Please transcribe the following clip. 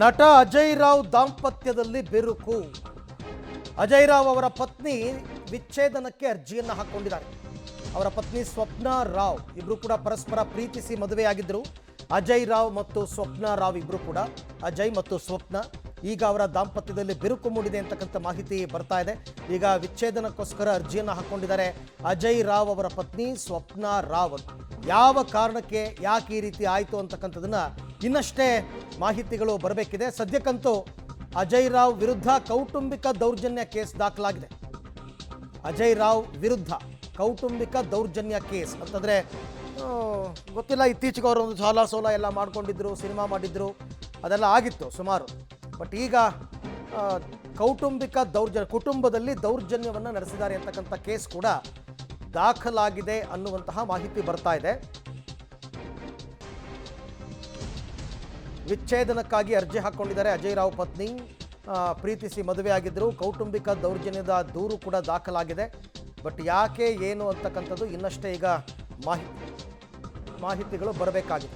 ನಟ ಅಜಯ್ ರಾವ್ ದಾಂಪತ್ಯದಲ್ಲಿ ಬಿರುಕು. ಅಜಯ್ ರಾವ್ ಅವರ ಪತ್ನಿ ವಿಚ್ಛೇದನಕ್ಕೆ ಅರ್ಜಿಯನ್ನು ಹಾಕೊಂಡಿದ್ದಾರೆ. ಅವರ ಪತ್ನಿ ಸ್ವಪ್ನಾ ರಾವ್ ಇಬ್ರು ಕೂಡ ಪರಸ್ಪರ ಪ್ರೀತಿಸಿ ಮದುವೆಯಾಗಿದ್ದರು. ಅಜಯ್ ರಾವ್ ಮತ್ತು ಸ್ವಪ್ನಾ ರಾವ್ ಇಬ್ರು ಕೂಡ, ಅಜಯ್ ಮತ್ತು ಸ್ವಪ್ನ, ಈಗ ಅವರ ದಾಂಪತ್ಯದಲ್ಲಿ ಬಿರುಕು ಮೂಡಿದೆ ಅಂತಕ್ಕಂಥ ಮಾಹಿತಿ ಬರ್ತಾ ಇದೆ. ಈಗ ವಿಚ್ಛೇದನಕ್ಕೋಸ್ಕರ ಅರ್ಜಿಯನ್ನು ಹಾಕೊಂಡಿದ್ದಾರೆ ಅಜಯ್ ರಾವ್ ಅವರ ಪತ್ನಿ ಸ್ವಪ್ನಾ ರಾವ್. ಯಾವ ಕಾರಣಕ್ಕೆ ಯಾಕೆ ಈ ರೀತಿ ಆಯಿತು ಅಂತಕ್ಕಂಥದನ್ನ ಇನ್ನಷ್ಟೇ ಮಾಹಿತಿಗಳು ಬರಬೇಕಿದೆ. ಸದ್ಯಕ್ಕಂತೂ ಅಜಯ್ ರಾವ್ ವಿರುದ್ಧ ಕೌಟುಂಬಿಕ ದೌರ್ಜನ್ಯ ಕೇಸ್ ದಾಖಲಾಗಿದೆ. ಅಜಯ್ ರಾವ್ ವಿರುದ್ಧ ಕೌಟುಂಬಿಕ ದೌರ್ಜನ್ಯ ಕೇಸ್ ಅಂತಂದರೆ ಗೊತ್ತಿಲ್ಲ, ಇತ್ತೀಚೆಗೆ ಅವರು ಒಂದು ಸಾಲ ಸೋಲ ಎಲ್ಲ ಮಾಡ್ಕೊಂಡಿದ್ರು, ಸಿನಿಮಾ ಮಾಡಿದ್ರು, ಅದೆಲ್ಲ ಆಗಿತ್ತು ಸುಮಾರು. ಬಟ್ ಈಗ ಕೌಟುಂಬಿಕ ದೌರ್ಜನ್ಯ, ಕುಟುಂಬದಲ್ಲಿ ದೌರ್ಜನ್ಯವನ್ನು ನಡೆಸಿದ್ದಾರೆ ಅಂತಕ್ಕಂಥ ಕೇಸ್ ಕೂಡ ದಾಖಲಾಗಿದೆ ಅನ್ನುವಂತಹ ಮಾಹಿತಿ ಬರ್ತಾ ಇದೆ. ವಿಚ್ಛೇದನಕ್ಕಾಗಿ ಅರ್ಜಿ ಹಾಕ್ಕೊಂಡಿದ್ದಾರೆ ಅಜಯ್ ರಾವ್ ಪತ್ನಿ. ಪ್ರೀತಿಸಿ ಮದುವೆಯಾಗಿದ್ದರು. ಕೌಟುಂಬಿಕ ದೌರ್ಜನ್ಯದ ದೂರು ಕೂಡ ದಾಖಲಾಗಿದೆ. ಬಟ್ ಯಾಕೆ ಏನು ಅಂತಕ್ಕಂಥದ್ದು ಇನ್ನಷ್ಟೇ ಈಗ ಮಾಹಿತಿಗಳು ಬರಬೇಕಾಗಿದೆ.